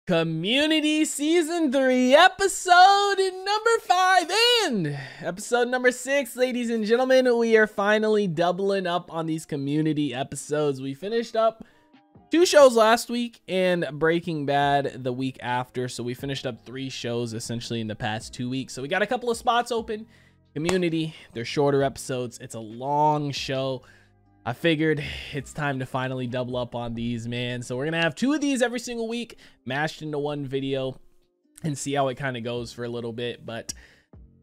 Community Season 3, episode number 5 and episode number 6, ladies and gentlemen. We are finally doubling up on these community episodes. We finished up 2 shows last week and Breaking Bad the week after. So we finished up 3 shows essentially in the past 2 weeks. So we got a couple of spots open. Community, they're shorter episodes. It's a long show. I figured it's time to finally double up on these, man. So we're gonna have 2 of these every single week mashed into one video and see how it kind of goes for a little bit. But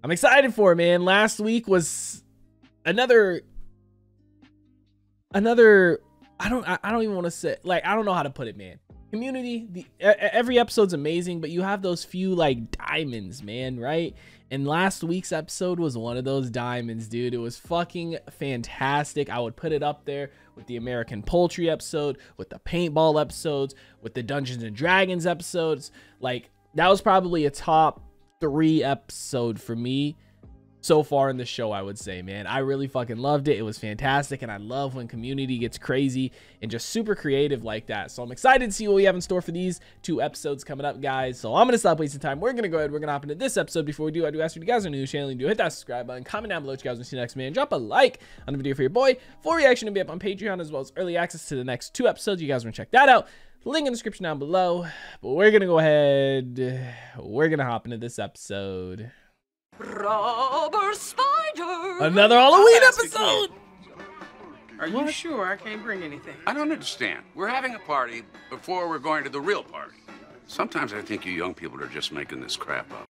I'm excited for it, man. Last week was another I don't even want to say, like, I don't know how to put it, man. Community, every episode's amazing, but you have those few like diamonds, man, right? And last week's episode was one of those diamonds, dude. It was fucking fantastic. I would put it up there with the American Poultry episode, with the paintball episodes, with the Dungeons and Dragons episodes. Like, that was probably a top 3 episode for me so far in the show, I would say, man. I really fucking loved it. It was fantastic, and I love when community gets crazy and just super creative like that. So I'm excited to see what we have in store for these 2 episodes coming up, guys. So I'm gonna stop wasting time. We're gonna go ahead, we're gonna hop into this episode. Before we do, I do ask you guys are new to the channel, do hit that subscribe button, comment down below what you guys want to see next, man. Drop a like on the video for your boy. Full reaction to be up on Patreon, as well as early access to the next 2 episodes. You guys want to check that out, link in the description down below. But we're gonna go ahead, we're gonna hop into this episode. Rubber spider. Another Halloween episode. Are you sure I can't bring anything? I don't understand. We're having a party before we're going to the real party. Sometimes I think you young people are just making this crap up.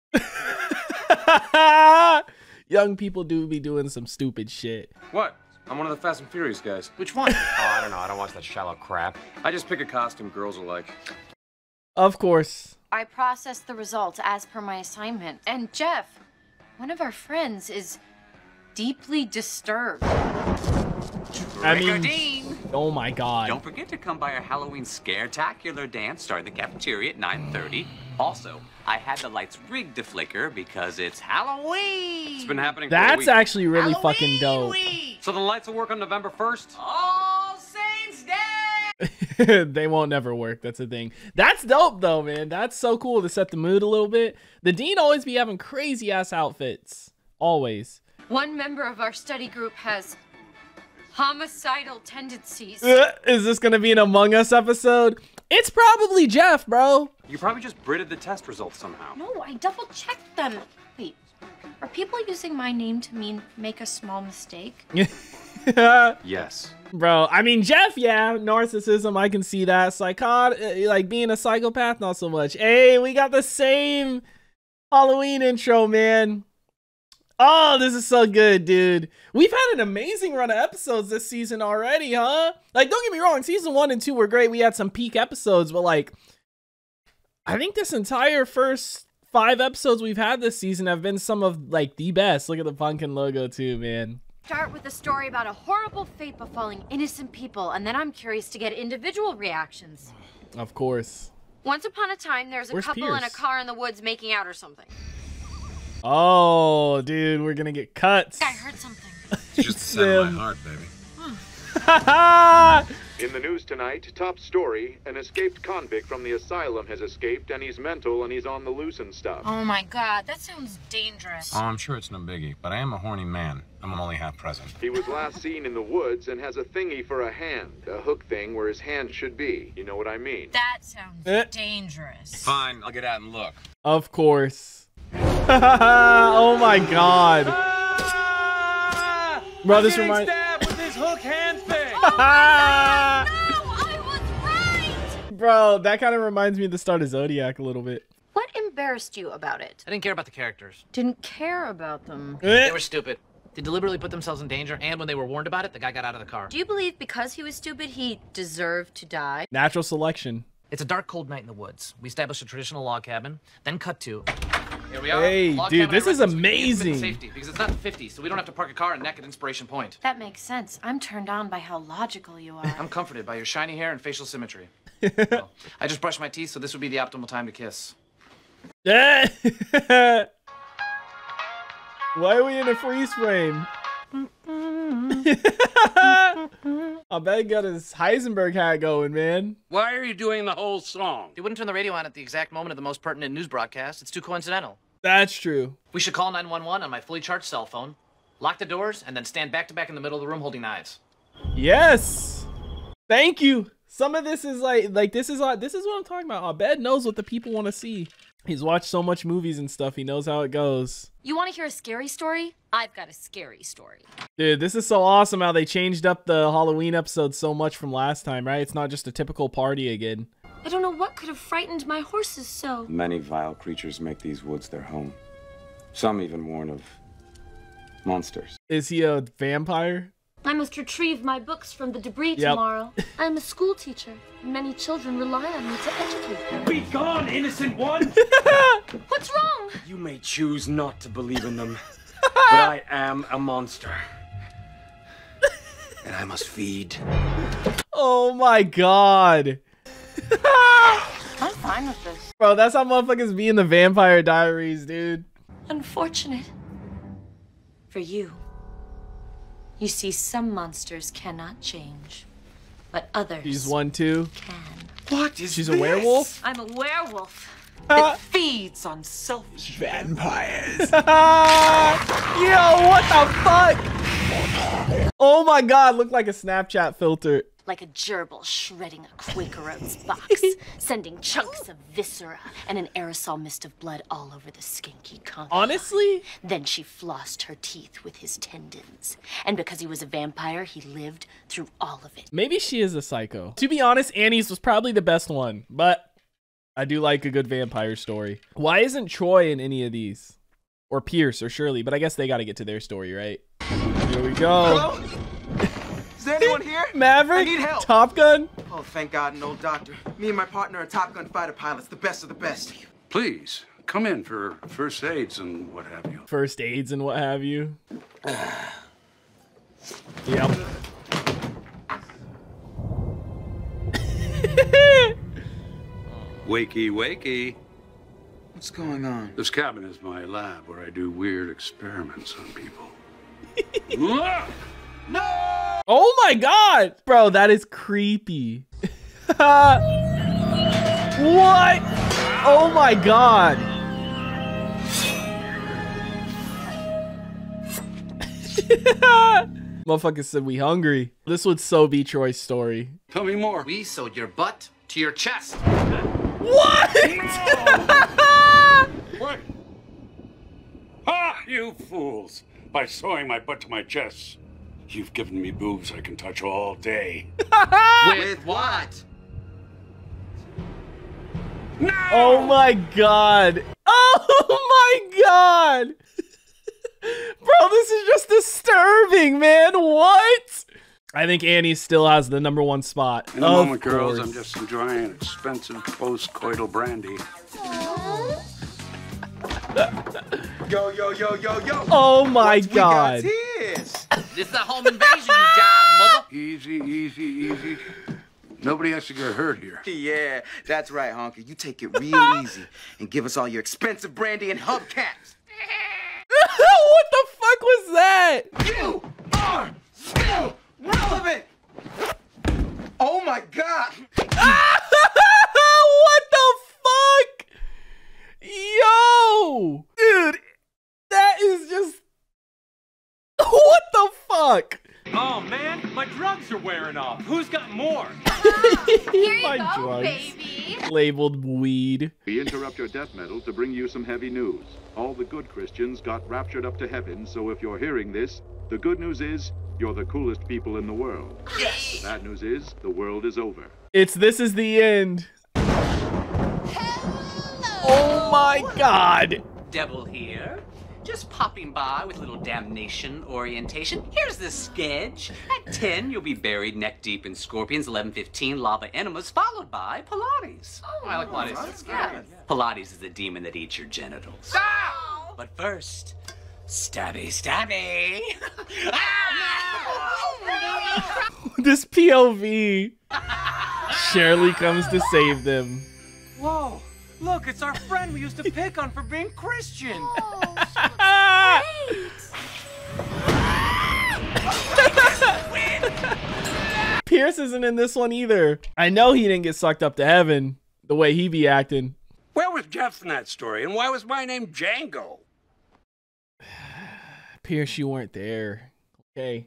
Young people do be doing some stupid shit. What? I'm one of the Fast and Furious guys. Which one? Oh, I don't know. I don't watch that shallow crap. I just pick a costume girls will like. Of course. I processed the results as per my assignment. And Jeff, one of our friends, is deeply disturbed. I mean, Dean. oh my god. Don't forget to come by our Halloween Scare-tacular dance starting the cafeteria at 9:30. Also, I had the lights rigged to flicker because it's Halloween. It's been happening for a That's week. actually really Halloween fucking dope. week. So the lights will work on November 1st? All Saints Day. They won't never work. That's the thing. That's dope though, man. That's so cool to set the mood a little bit. The dean always be having crazy ass outfits. Always. One member of our study group has homicidal tendencies. Is this gonna be an Among Us episode? It's probably Jeff, bro. You probably just Britted the test results somehow. No, I double-checked them. Wait, are people using my name to mean make a small mistake? Yes. Bro, I mean, Jeff, yeah, narcissism, I can see that. Like being a psychopath, not so much. Hey, we got the same Halloween intro, man. Oh, this is so good, dude. We've had an amazing run of episodes this season already, huh? Like, don't get me wrong, season 1 and 2 were great. We had some peak episodes, but like, I think this entire first 5 episodes we've had this season have been some of like the best. Look at the pumpkin logo too, man. Start with a story about a horrible fate befalling innocent people, and then I'm curious to get individual reactions. Of course. Once upon a time, there's a Where's couple in a Pierce? car in the woods making out or something. Oh, dude, we're gonna get cuts. I heard something. It's just the sound of my heart, baby. In the news tonight, top story, an escaped convict from the asylum has escaped and he's mental and he's on the loose and stuff. Oh my god, that sounds dangerous. Oh, I'm sure it's no biggie, but I am a horny man. I'm only half present. He was last seen in the woods and has a thingy for a hand, a hook thing where his hand should be. You know what I mean? That sounds dangerous. Fine, I'll get out and look. Of course. Oh my god. Bro, this reminds stabbed with this hook hand thing. I was right! Bro, that kind of reminds me of the start of Zodiac a little bit. What embarrassed you about it? I didn't care about the characters. Didn't care about them. They were stupid. They deliberately put themselves in danger, and when they were warned about it, the guy got out of the car. Do you believe because he was stupid, he deserved to die? Natural selection. It's a dark, cold night in the woods. We established a traditional log cabin, then cut to... Here we are. Hey, Log dude, cabin this is residence with amazing. infinite Safety, because it's not the 50s, so we don't have to park a car and neck at Inspiration Point. That makes sense. I'm turned on by how logical you are. I'm comforted by your shiny hair and facial symmetry. Well, I just brushed my teeth, so this would be the optimal time to kiss. Why are we in a freeze frame? I bet he got his Heisenberg hat going, man. Why are you doing the whole song? They wouldn't turn the radio on at the exact moment of the most pertinent news broadcast. It's too coincidental. That's true. We should call 911 on my fully charged cell phone, lock the doors, and then stand back to back in the middle of the room holding knives. Yes. Thank you. Some of this is like this is what I'm talking about. Abed knows what the people want to see. He's watched so much movies and stuff. He knows how it goes. You want to hear a scary story? I've got a scary story. Dude, this is so awesome how they changed up the Halloween episode so much from last time, right? It's not just a typical party again. I don't know what could have frightened my horses so. Many vile creatures make these woods their home. Some even warn of monsters. Is he a vampire? I must retrieve my books from the debris tomorrow. I'm a school teacher. Many children rely on me to educate them. Be gone, innocent one! What's wrong? You may choose not to believe in them, but I am a monster. And I must feed. Oh my god. I'm fine with this. Bro, that's how motherfuckers be in the Vampire Diaries, dude. Unfortunate. For you. You see, some monsters cannot change, but others She's one too. can. What is She's a werewolf? I'm a werewolf that feeds on selfish vampires? Yo, what the fuck? Oh my god, looked like a Snapchat filter. like a gerbil shredding a Quaker Oats box, sending chunks of viscera and an aerosol mist of blood all over the skinky concrete. Honestly? Then she flossed her teeth with his tendons. And because he was a vampire, he lived through all of it. Maybe she is a psycho. To be honest, Annie's was probably the best one, but I do like a good vampire story. Why isn't Troy in any of these? Or Pierce or Shirley, but I guess they got to get to their story, right? Here we go. Hello? Is there anyone here? Maverick? I need help. Top Gun? Oh, thank God, an old doctor. Me and my partner are Top Gun fighter pilots, the best of the best. Please, come in for first aids and what have you. First aids and what have you. Yep. Wakey, wakey. What's going on? This cabin is my lab where I do weird experiments on people. No! Oh my God! Bro, that is creepy. What? Oh my God. Motherfucker said we hungry. This would so be Troy's story. Tell me more. We sewed your butt to your chest. What? What? Ah, you fools! By sewing my butt to my chest, you've given me boobs I can touch all day. With what? No! Oh my God. Oh my God. Bro, this is just disturbing, man. What? I think Annie still has the #1 spot. In a moment, girls, I'm just enjoying an expensive post-coital brandy. Yo, yo, yo, yo, yo. Oh my What God. we got is. This is a home invasion, you jive mother. Easy, easy, easy. Nobody has to get hurt here. Yeah, that's right, honky. You take it real easy and give us all your expensive brandy and hubcaps. What the fuck was that? You are still relevant. Oh my God. What the fuck? Yo! Dude, that is just... What the fuck? Oh man, my drugs are wearing off. Who's got more? Here you My go, drugs. baby. Labeled weed. We interrupt your death metal to bring you some heavy news. All the good Christians got raptured up to heaven, so if you're hearing this, the good news is you're the coolest people in the world. Yes. The bad news is the world is over. It's This Is the End. Oh my God. Devil here. Just popping by with a little damnation orientation. Here's the sketch. At 10, you'll be buried neck deep in scorpions. 11:15, lava enemas, followed by Pilates. Oh, I like Pilates. That's good. Pilates is the demon that eats your genitals. Ah! But first, stabby, stabby. This POV. Shirley comes to save them. Whoa, look, it's our friend we used to pick on for being Christian. Pierce isn't in this one either. I know he didn't get sucked up to heaven the way he be acting. Where was Jeff in that story? And why was my name Django? Pierce, you weren't there. Okay.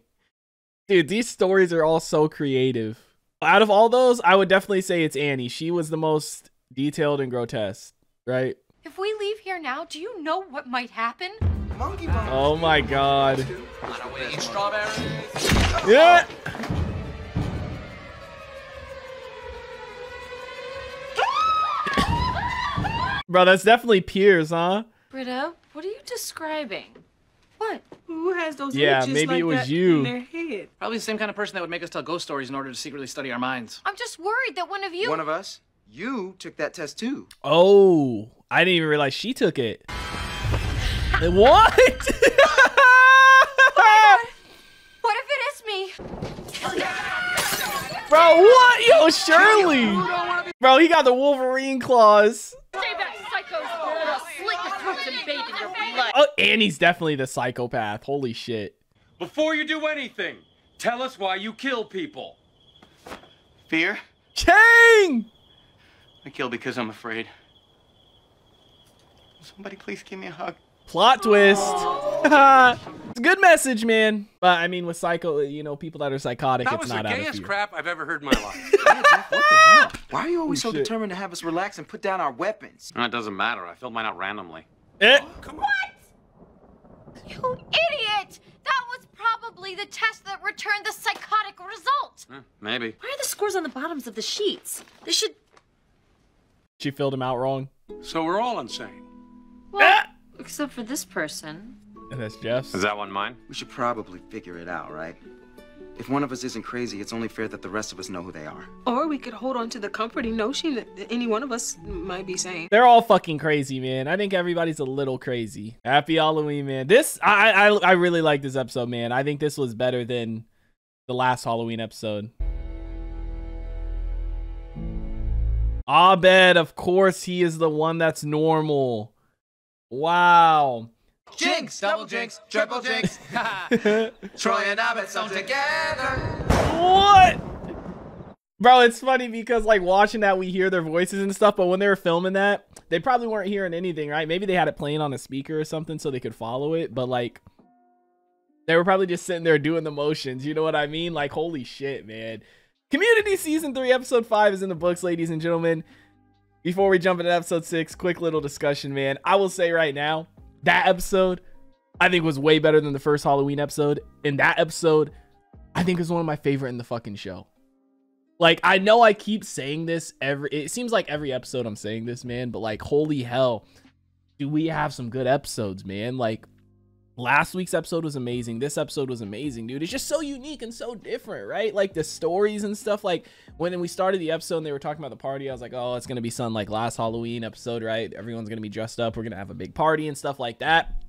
Dude, these stories are all so creative. Out of all those, I would definitely say it's Annie. She was the most detailed and grotesque, right? If we leave here now, do you know what might happen? Monkey bone. Oh my god. Eat strawberries. Yeah. Bro, that's definitely Piers, huh? Britta, what are you describing? What? Who has those Yeah, images maybe like it was that you. in their head? Probably the same kind of person that would make us tell ghost stories in order to secretly study our minds. I'm just worried that one of you... One of us? You took that test too. Oh, I didn't even realize she took it. What? What if it is me? Bro, what? Yo, Shirley. Bro, he got the Wolverine claws. Stay back, psychos! I'll slit your throats and bathe in your blood. Oh, Annie's definitely the psychopath. Holy shit. Before you do anything, tell us why you kill people. Fear? Chang! I kill because I'm afraid. Somebody please give me a hug. Plot twist. It's a good message, man. But I mean, with psycho, you know, people that are psychotic, That it's was not the out of gayest fear. crap I've ever heard in my life. Yeah, Jeff, what the hell? Why are you always so Shit. determined to have us relax and put down our weapons? It doesn't matter. I filled mine out randomly. Eh. You idiot! That was probably the test that returned the psychotic result. Maybe. Why are the scores on the bottoms of the sheets? They should... She filled him out wrong. So we're all insane. Well, except for this person. And that's Jeff's. Is that one mine? We should probably figure it out, right? If one of us isn't crazy, it's only fair that the rest of us know who they are. Or we could hold on to the comforting notion that any one of us might be sane. They're all fucking crazy, man. I think everybody's a little crazy. Happy Halloween, man. This, I really like this episode, man. I think this was better than the last Halloween episode. Abed, of course, he is the one that's normal. Wow. Jinx, double jinx, triple jinx. Troy and Abed sewn together. What? Bro, it's funny because like watching that, we hear their voices and stuff, but when they were filming that, they probably weren't hearing anything, right? Maybe they had it playing on a speaker or something so they could follow it, but like they were probably just sitting there doing the motions. You know what I mean? Like, holy shit, man. Community Season 3, Episode 5 is in the books, ladies and gentlemen. Before we jump into Episode 6, quick little discussion, man. I will say right now, that episode, I think was way better than the first Halloween episode. And that episode, I think is one of my favorite in the fucking show. Like, I know I keep saying this it seems like every episode I'm saying this, man, but like, holy hell, do we have some good episodes, man? Like, last week's episode was amazing. This episode was amazing, dude. It's just so unique and so different, right? Like the stories and stuff. Like when we started the episode and they were talking about the party, I was like, oh, it's going to be something like last Halloween episode, right? Everyone's going to be dressed up. We're going to have a big party and stuff like that.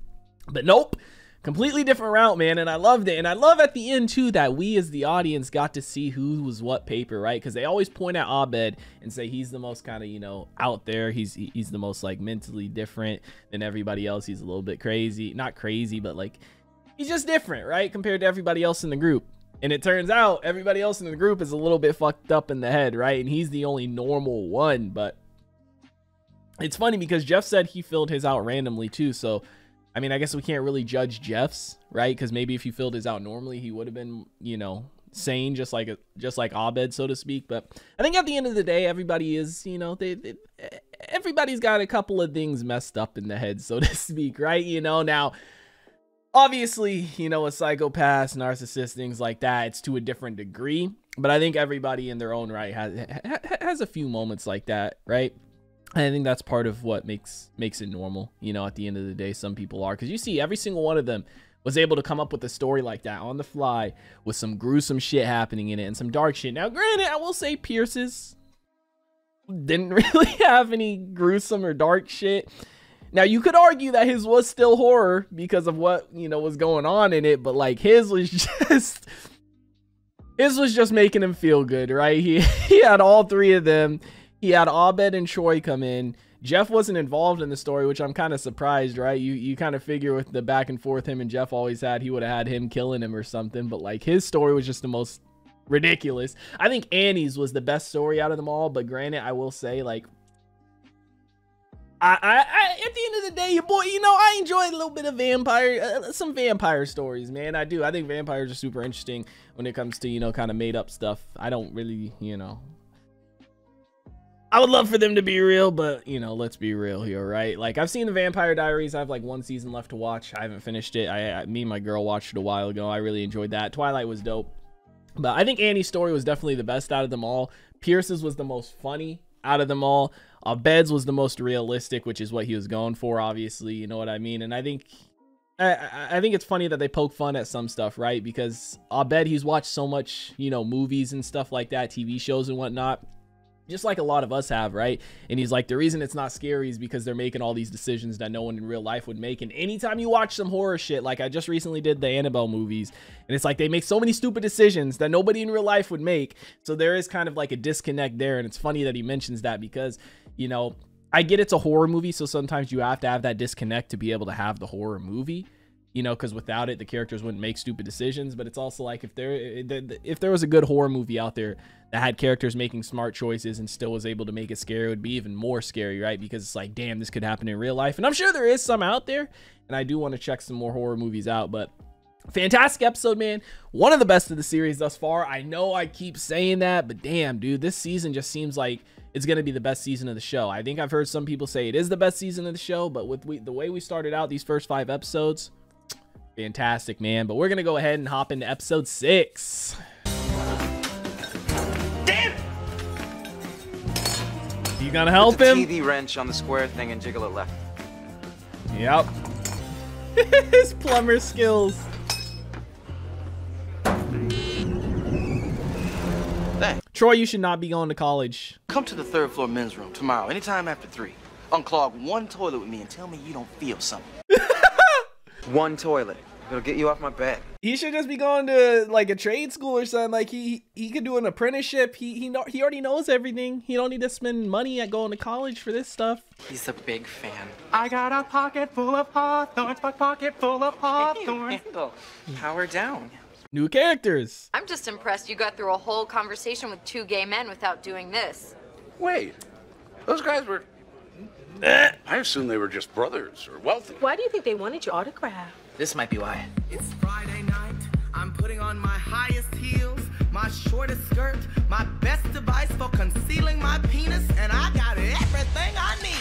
But nope. Completely different route, man, and I loved it. And I love at the end, too, that we as the audience got to see who was what paper, right? Because they always point at Abed and say he's the most kind of, you know, out there. He's the most, like, mentally different than everybody else. He's a little bit crazy. Not crazy, but, like, he's just different, right? Compared to everybody else in the group. And it turns out everybody else in the group is a little bit fucked up in the head, right? And he's the only normal one. But it's funny because Jeff said he filled his out randomly, too, so... I mean, I guess we can't really judge Jeff's, right? Because maybe if he filled his out normally, he would have been, you know, sane, just like Abed, so to speak. But I think at the end of the day, everybody is, you know, everybody's got a couple of things messed up in the head, so to speak, right? You know, now, obviously, you know, a psychopath, narcissist, things like that, it's to a different degree. But I think everybody in their own right has a few moments like that, right? I think that's part of what makes it normal, you know, at the end of the day. Some people are, because you see every single one of them was able to come up with a story like that on the fly with some gruesome shit happening in it and some dark shit. Now, granted, I will say Pierce's didn't really have any gruesome or dark shit. Now, you could argue that his was still horror because of what, you know, was going on in it, but like his was just making him feel good, right? He had all three of them. He had Abed and Troy come in. Jeff wasn't involved in the story, which I'm kind of surprised, right? You kind of figure with the back and forth him and Jeff always had, he would have had him killing him or something. But like his story was just the most ridiculous. I think Annie's was the best story out of them all, but granted, I will say, like, I at the end of the day, your boy, you know, I enjoy a little bit of some vampire stories, man. I do. I think vampires are super interesting when it comes to, you know, kind of made up stuff. I don't really, you know, I would love for them to be real, but, you know, let's be real here, right? Like, I've seen the Vampire Diaries. I have like 1 season left to watch. I haven't finished it. Me and my girl watched it a while ago. I really enjoyed that. Twilight was dope, but I think Annie's story was definitely the best out of them all. Pierce's was the most funny out of them all. Abed's was the most realistic, which is what he was going for, obviously, you know what I mean? And I think it's funny that they poke fun at some stuff, right? Because Abed, he's watched so much, you know, movies and stuff like that, TV shows and whatnot, just like a lot of us have, right? And he's like, the reason it's not scary is because they're making all these decisions that no one in real life would make. And anytime you watch some horror shit, like I just recently did the Annabelle movies, and it's like they make so many stupid decisions that nobody in real life would make. So there is kind of like a disconnect there. And it's funny that he mentions that because, you know, I get it's a horror movie, so sometimes you have to have that disconnect to be able to have the horror movie, you know, because without it, the characters wouldn't make stupid decisions. But it's also like if there was a good horror movie out there that had characters making smart choices and still was able to make it scary, it would be even more scary, right? Because it's like, damn, this could happen in real life. And I'm sure there is some out there, and I do want to check some more horror movies out. But fantastic episode, man. One of the best of the series thus far. I know I keep saying that, but damn, dude, this season just seems like it's going to be the best season of the show. I think I've heard some people say it is the best season of the show, but with the way we started out these first 5 episodes, fantastic, man. But we're going to go ahead and hop into episode 6. Damn! You gonna help Put him? the TV wrench on the square thing and jiggle it left. Yep. His plumber skills. Thanks. Troy, you should not be going to college. Come to the 3rd floor men's room tomorrow, anytime after 3. Unclog one toilet with me and tell me you don't feel something. One toilet. It'll get you off my back. He should just be going to like a trade school or something. Like he could do an apprenticeship. He already knows everything. He don't need to spend money at going to college for this stuff. He's a big fan. I got a pocket full of hawthorns, my pocket full of hawthorns. Power down. New characters. I'm just impressed you got through a whole conversation with 2 gay men without doing this. Wait, those guys were... I assumed they were just brothers or wealthy. Why do you think they wanted your autograph? This might be why. It's Friday night. I'm putting on my highest heels, my shortest skirt, my best device for concealing my penis, and I got everything I need.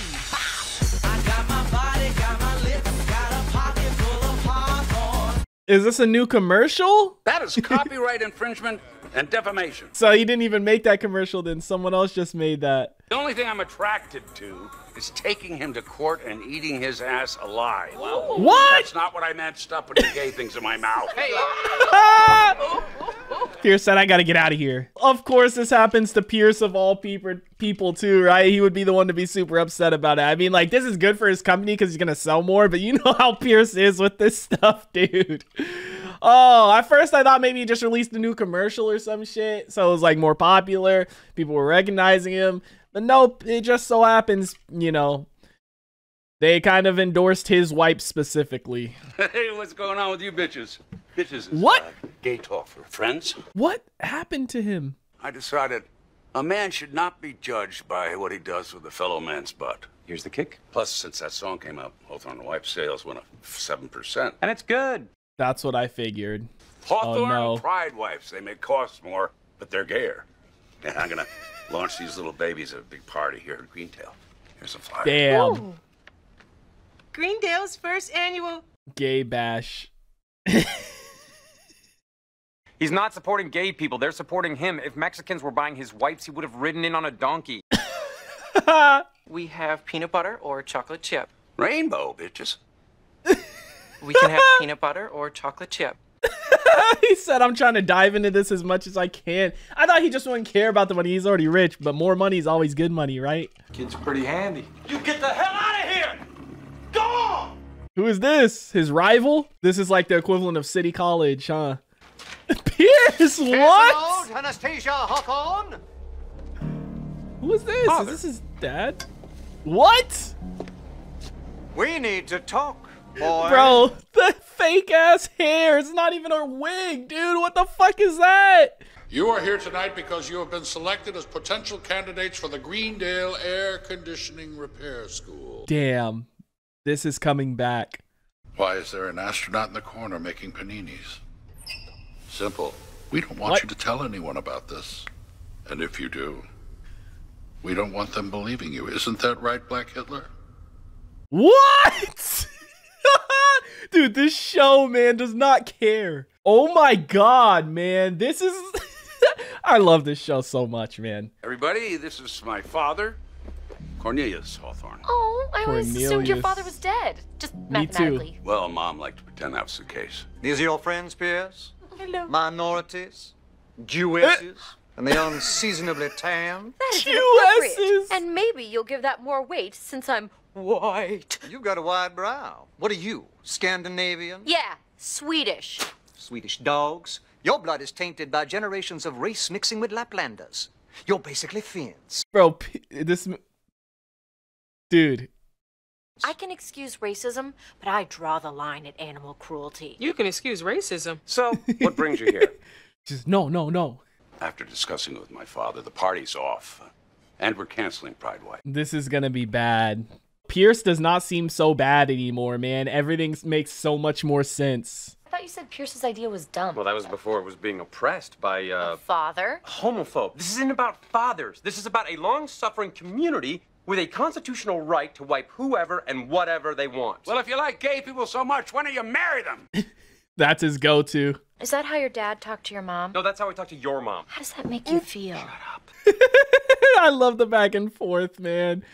I got my body, got my lips, got a pocket full of hawthorns. Is this a new commercial? That is copyright infringement and defamation. So he didn't even make that commercial, then someone else just made that. The only thing I'm attracted to is taking him to court and eating his ass alive. What? That's not what I meant. Stop putting gay things in my mouth. Hey. Pierce said, I gotta get out of here. Of course, this happens to Pierce of all people too, right? He would be the one to be super upset about it. I mean, like, this is good for his company because he's gonna sell more, but you know how Pierce is with this stuff, dude. Oh, at first I thought maybe he just released a new commercial or some shit, so it was like more popular. People were recognizing him. But nope, it just so happens, you know, they kind of endorsed his wipe specifically. Hey, what's going on with you bitches? Bitches is what? Gay talk for friends. What happened to him? I decided a man should not be judged by what he does with a fellow man's butt. Here's the kick. Plus, since that song came out, Hawthorne Wipe sales went up 7%. And it's good. That's what I figured. Hawthorne no. Pride wipes. They may cost more, but they're gayer. Yeah, I'm gonna launch these little babies at a big party here at Greendale. Here's a flyer. Damn. Ooh. Greendale's first annual gay bash. He's not supporting gay people. They're supporting him. If Mexicans were buying his wipes, he would have ridden in on a donkey. We have peanut butter or chocolate chip. Rainbow, bitches. We can have peanut butter or chocolate chip. He said, I'm trying to dive into this as much as I can. I thought he just wouldn't care about the money. He's already rich, but more money is always good money, right? Kid's pretty handy. You get the hell out of here! Go on! Who is this? His rival? This is like the equivalent of City College, huh? Pierce, what? Anastasia Hawthorne. Who is this? Father. Is this his dad? What? We need to talk. boy. Bro, the fake ass hair. It's not even a wig, dude. What the fuck is that? You are here tonight because you have been selected as potential candidates for the Greendale Air Conditioning Repair School. Damn. This is coming back. Why is there an astronaut in the corner making paninis? Simple. We don't want you to tell anyone about this. And if you do, we don't want them believing you. Isn't that right, Black Hitler? What? Dude, this show, man, does not care. Oh my God, man. This is... I love this show so much, man. Everybody, this is my father, Cornelius Hawthorne. Oh, I always assumed your father was dead. Just mathematically. Well, Mom liked to pretend that was the case. These are your friends, Pierce? Hello. Minorities, Jewesses, and the unseasonably tan. That is inappropriate. And maybe you'll give that more weight since I'm white. You've got a wide brow. What are you, Scandinavian? Yeah, Swedish. Swedish dogs? Your blood is tainted by generations of race mixing with Laplanders. You're basically Finns. Bro, dude. I can excuse racism, but I draw the line at animal cruelty. You can excuse racism. So, what brings you here? Just no. After discussing it with my father, the party's off. And we're canceling Pride White. This is gonna be bad. Pierce does not seem so bad anymore, man. Everything makes so much more sense. I thought you said Pierce's idea was dumb. Well, that was before it was being oppressed by, Father? homophobe. This isn't about fathers. This is about a long-suffering community with a constitutional right to wipe whoever and whatever they want. Well, if you like gay people so much, why don't you marry them? That's his go-to. Is that how your dad talked to your mom? No, that's how I talk to your mom. How does that make you feel? Shut up. I love the back and forth, man.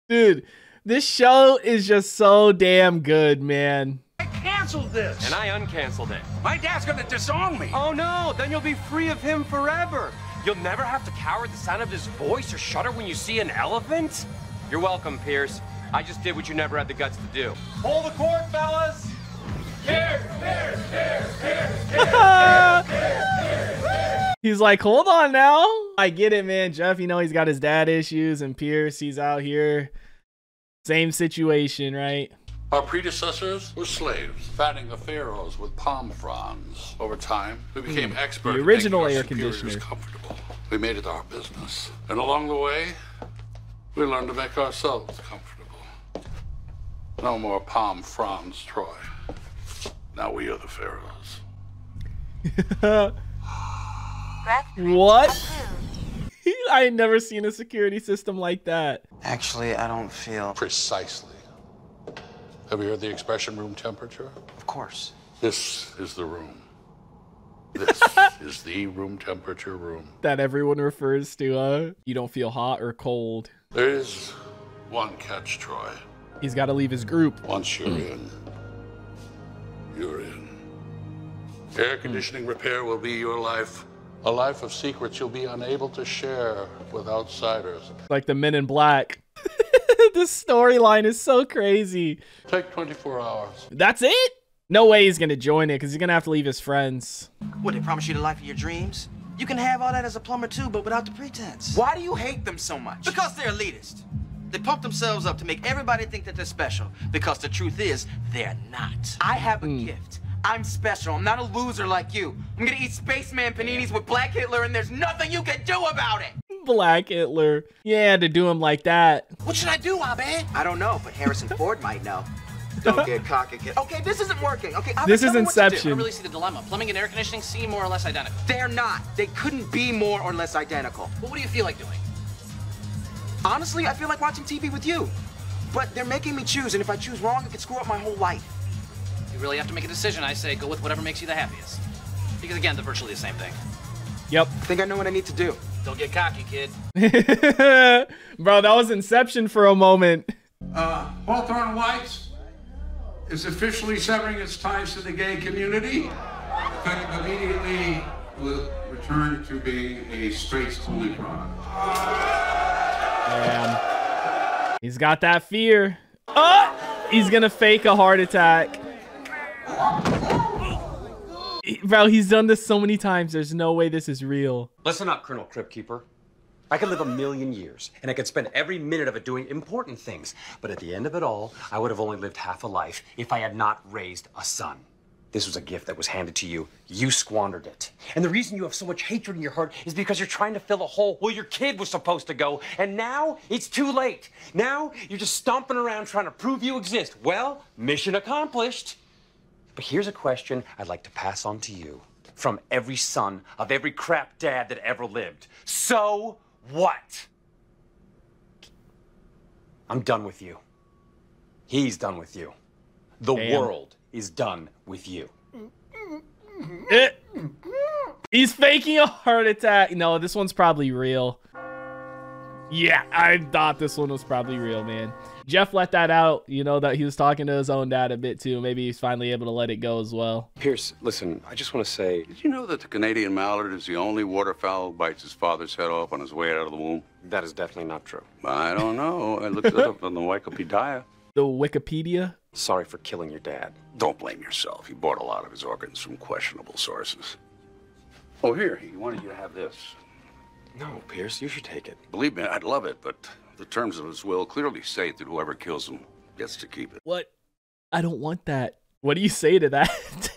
Dude, this show is just so damn good, man. I canceled this. And I uncanceled it. My dad's gonna disown me. Oh no, then you'll be free of him forever. You'll never have to cower at the sound of his voice or shudder when you see an elephant. You're welcome, Pierce. I just did what you never had the guts to do. Hold the court, fellas. He's like, hold on now. I get it, man. Jeff, you know, he's got his dad issues, and Pierce, he's out here. Same situation, right? Our predecessors were slaves, fattening the pharaohs with palm fronds. Over time, we became expert The at original making our air superiors conditioner. comfortable. We made it our business. And along the way, we learned to make ourselves comfortable. No more palm fronds, Troy. Now we are the pharaohs. What? I ain't never seen a security system like that. Actually, I don't feel... Precisely. Have you heard the expression room temperature? Of course. This is the room. This is the room temperature room. That everyone refers to, you don't feel hot or cold. There is one catch, Troy. He's got to leave his group. Once you're in, you're in. Air conditioning repair will be your life. A life of secrets you'll be unable to share with outsiders. Like the Men in Black. This storyline is so crazy. Take 24 hours. That's it? No way he's gonna join it, because he's gonna have to leave his friends. What, they promise you the life of your dreams? You can have all that as a plumber too, but without the pretense. Why do you hate them so much? Because they're elitist. They pump themselves up to make everybody think that they're special, because the truth is, they're not. I have a gift. I'm special. I'm not a loser like you. I'm gonna eat spaceman paninis with Black Hitler, and there's nothing you can do about it. Black Hitler. Yeah, to do him like that. What should I do, Abed? I don't know, but Harrison Ford might know. Don't get cocky. Okay, this isn't working. Okay, This is tell me what to do. I Inception. don't really see the dilemma. Plumbing and air conditioning seem more or less identical. They're not. They couldn't be more or less identical. Well, what do you feel like doing? Honestly, I feel like watching TV with you. But they're making me choose, and if I choose wrong, it could screw up my whole life. You really have to make a decision. I say go with whatever makes you the happiest. Because again, they're virtually the same thing. Yep. I think I know what I need to do. Don't get cocky, kid. Bro, that was Inception for a moment. Hawthorne White is officially severing its ties to the gay community. Effective immediately will return to being a straight-only product. Damn. He's got that fear. Oh! He's gonna fake a heart attack. Bro, he's done this so many times. There's no way this is real. Listen up, Colonel Crypt Keeper. I could live 1,000,000 years, and I could spend every minute of it doing important things. But at the end of it all, I would have only lived half a life if I had not raised a son. This was a gift that was handed to you. You squandered it. And the reason you have so much hatred in your heart is because you're trying to fill a hole where your kid was supposed to go. And now it's too late. Now you're just stomping around trying to prove you exist. Well, mission accomplished. But here's a question I'd like to pass on to you from every son of every crap dad that ever lived. So what? I'm done with you. He's done with you. The world is done with you. He's faking a heart attack. No, this one's probably real. Yeah, I thought this one was probably real, man. Jeff let that out, you know, that he was talking to his own dad a bit too. Maybe he's finally able to let it go as well. Pierce, listen, I just want to say... Did you know that the Canadian mallard is the only waterfowl who bites his father's head off on his way out of the womb? That is definitely not true. I don't know. I looked it up on the Wikipedia. The Wikipedia? Sorry for killing your dad. Don't blame yourself. He bought a lot of his organs from questionable sources. Oh, here, he wanted you to have this. No, Pierce, you should take it. Believe me, I'd love it, but the terms of his will clearly state that whoever kills him gets to keep it. What? I don't want that. What do you say to that?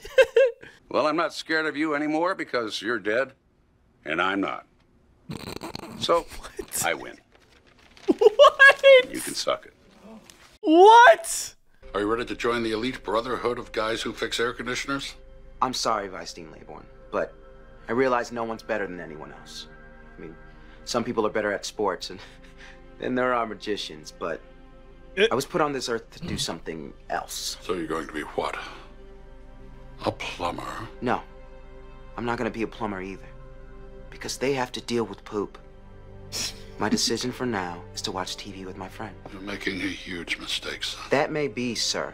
Well, I'm not scared of you anymore because you're dead, and I'm not. So, what? I win. What? You can suck it. What? Are you ready to join the elite brotherhood of guys who fix air conditioners? I'm sorry, Vice-Dean Laybourne, but I realize no one's better than anyone else. I mean, some people are better at sports, and there are magicians, but I was put on this earth to do something else. So you're going to be what? A plumber? No, I'm not going to be a plumber either, because they have to deal with poop. My decision for now is to watch TV with my friend. You're making a huge mistake, son. That may be, sir,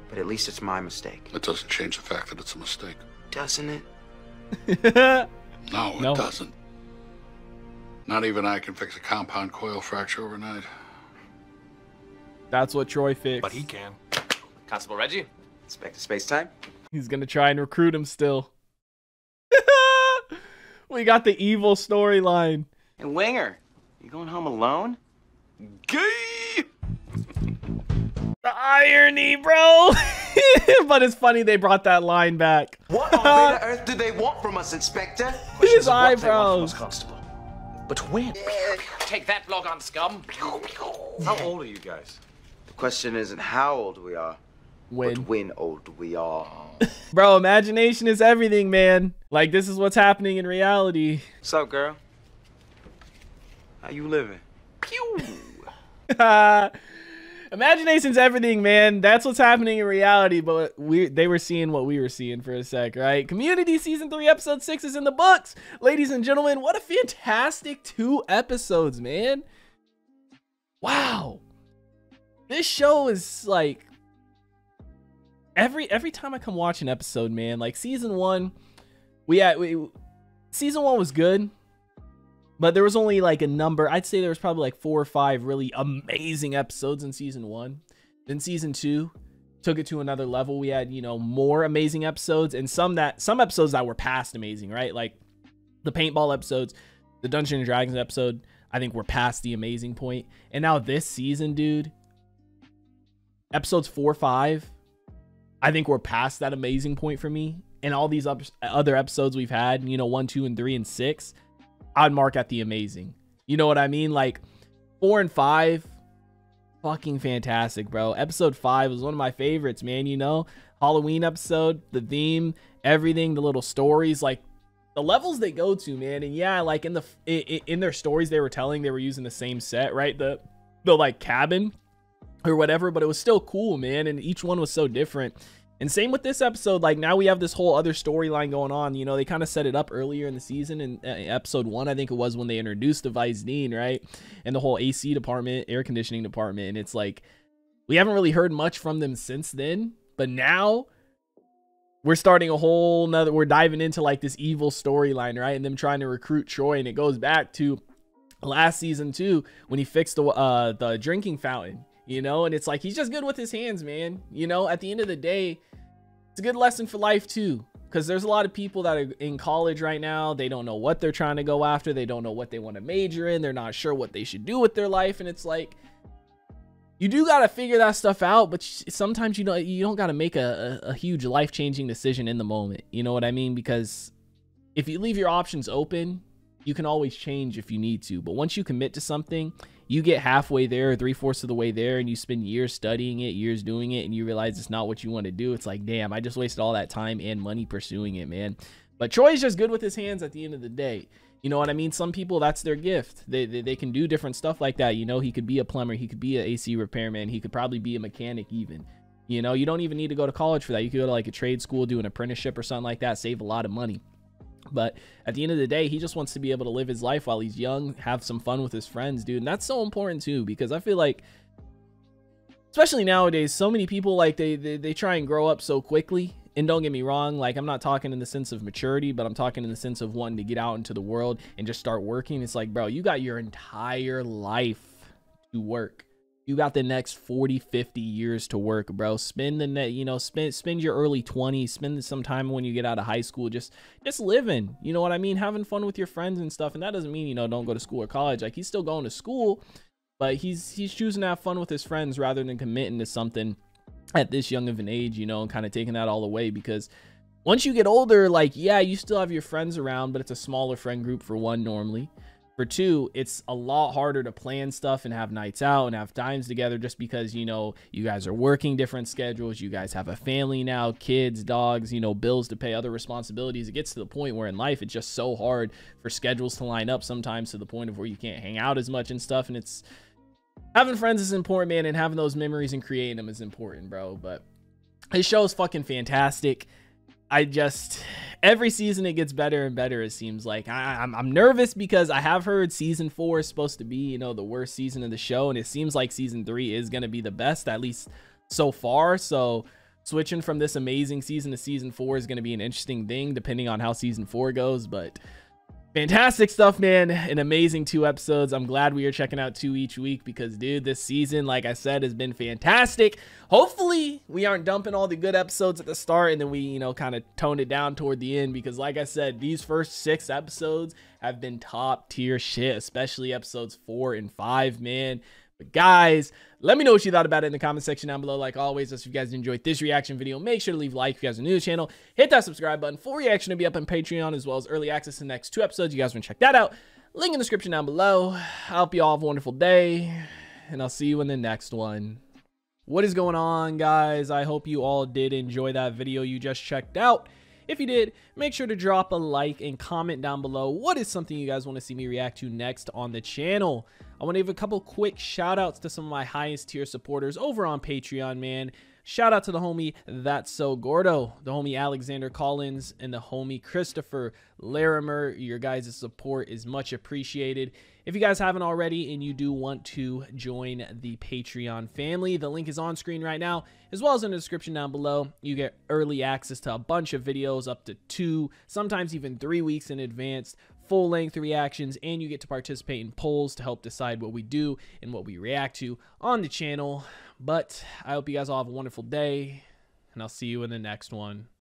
but at least it's my mistake. It doesn't change the fact that it's a mistake. Doesn't it? No, it doesn't. Not even I can fix a compound coil fracture overnight. That's what Troy fixed. But he can. Constable Reggie? Inspector Space-Time? He's gonna try and recruit him still. We got the evil storyline. Hey, Winger, you going home alone? Gay! The irony, bro. But it's funny they brought that line back. What on earth do they want from us, Inspector? His eyebrows. Constable. But when? Take that, log on scum. How old are you guys? The question isn't how old we are, when. but when old we are. Bro, imagination is everything, man. Like, this is what's happening in reality. What's up, girl? How you living? Pew! Imagination's everything, man. That's what's happening in reality, but they were seeing what we were seeing for a sec, right? Community Season 3, Episode 6 is in the books. Ladies and gentlemen, what a fantastic 2 episodes, man. Wow. This show is like... Every time I come watch an episode, man, like Season 1, Season 1 was good. But there was only like a number. I'd say there was probably like 4 or 5 really amazing episodes in Season 1. Then Season 2 took it to another level. We had, you know, more amazing episodes and some episodes that were past amazing, right? Like the paintball episodes, the Dungeons and Dragons episode, I think we're past the amazing point. And now this season, dude, episodes 4, 5, I think we're past that amazing point for me. And all these other episodes we've had, you know, 1, 2, and 3, and 6, I'd mark at the amazing. You know what I mean? Like 4 and 5, fucking fantastic, bro. Episode 5 was one of my favorites, man. You know, Halloween episode, the theme, everything, the little stories, like the levels they go to, man. And yeah, like in their stories they were telling, they were using the same set, right? The like cabin or whatever, but it was still cool, man. And each one was so different. And same with this episode. Like now we have this whole other storyline going on. You know, they kind of set it up earlier in the season in episode 1, I think it was, when they introduced the Vice-Dean, right? And the whole AC department, air conditioning department. And it's like, we haven't really heard much from them since then. But now we're starting a whole nother, we're diving into like this evil storyline, right? And them trying to recruit Troy. And it goes back to last season too, when he fixed the drinking fountain. You know, and it's like, he's just good with his hands, man. You know, at the end of the day, it's a good lesson for life too. because there's a lot of people that are in college right now. They don't know what they're trying to go after. They don't know what they want to major in. They're not sure what they should do with their life. And it's like, you do got to figure that stuff out, but sometimes you don't got to make a huge life-changing decision in the moment. You know what I mean? Because if you leave your options open, you can always change if you need to. But once you commit to something, you get halfway there or 3/4 of the way there, and you spend years studying it, years doing it, and you realize it's not what you want to do. It's like, damn, I just wasted all that time and money pursuing it, man. But Troy's just good with his hands at the end of the day. You know what I mean? Some people, that's their gift. They can do different stuff like that. You know, he could be a plumber. He could be an AC repairman. He could probably be a mechanic even. You know, you don't even need to go to college for that. You could go to like a trade school, do an apprenticeship or something like that, save a lot of money. But at the end of the day, he just wants to be able to live his life while he's young, have some fun with his friends, dude. And that's so important too, because I feel like, especially nowadays, so many people, like, they try and grow up so quickly. And don't get me wrong, like, I'm not talking in the sense of maturity, but I'm talking in the sense of wanting to get out into the world and just start working. It's like, bro, you got your entire life to work. You got the next 40, 50 years to work, bro. Spend your early 20s, spend some time when you get out of high school, just living, you know what I mean? Having fun with your friends and stuff. And that doesn't mean, you know, don't go to school or college. Like, he's still going to school, but he's choosing to have fun with his friends rather than committing to something at this young of an age, you know, and kind of taking that all away. Because once you get older, like, yeah, you still have your friends around, but it's a smaller friend group for one, normally. For two, it's a lot harder to plan stuff and have nights out and have times together, just because, you know, you guys are working different schedules. You guys have a family now, kids, dogs, you know, bills to pay, other responsibilities. It gets to the point where in life, it's just so hard for schedules to line up sometimes, to the point of where you can't hang out as much and stuff. And it's, having friends is important, man, and having those memories and creating them is important, bro. But his show is fucking fantastic. Every season it gets better and better, it seems like. I'm nervous because I have heard season 4 is supposed to be, you know, the worst season of the show, and it seems like season 3 is going to be the best, at least so far. So switching from this amazing season to season 4 is going to be an interesting thing, depending on how season 4 goes. But fantastic stuff, man. An amazing 2 episodes. I'm glad we are checking out 2 each week, because, dude, this season, like I said, has been fantastic. Hopefully we aren't dumping all the good episodes at the start and then we, you know, kind of tone it down toward the end, because like I said, these first 6 episodes have been top tier shit, especially episodes 4 and 5, man. But guys, let me know what you thought about it in the comment section down below. Like always, if you guys enjoyed this reaction video, make sure to leave a like. If you guys are new to the channel, hit that subscribe button. Full reaction to be up on Patreon, as well as early access to the next 2 episodes. You guys want to check that out, link in the description down below. I hope you all have a wonderful day, and I'll see you in the next one. What is going on, guys? I hope you all did enjoy that video you just checked out. If you did, make sure to drop a like and comment down below what is something you guys want to see me react to next on the channel. I want to give a couple quick shout outs to some of my highest tier supporters over on Patreon, man. Shout out to the homie That's So Gordo, the homie Alexander Collins, and the homie Christopher Larimer. Your guys' support is much appreciated. If you guys haven't already and you do want to join the Patreon family, the link is on screen right now, as well as in the description down below. You get early access to a bunch of videos, up to 2, sometimes even 3 weeks in advance, full-length reactions, and you get to participate in polls to help decide what we do and what we react to on the channel. But I hope you guys all have a wonderful day, and I'll see you in the next one.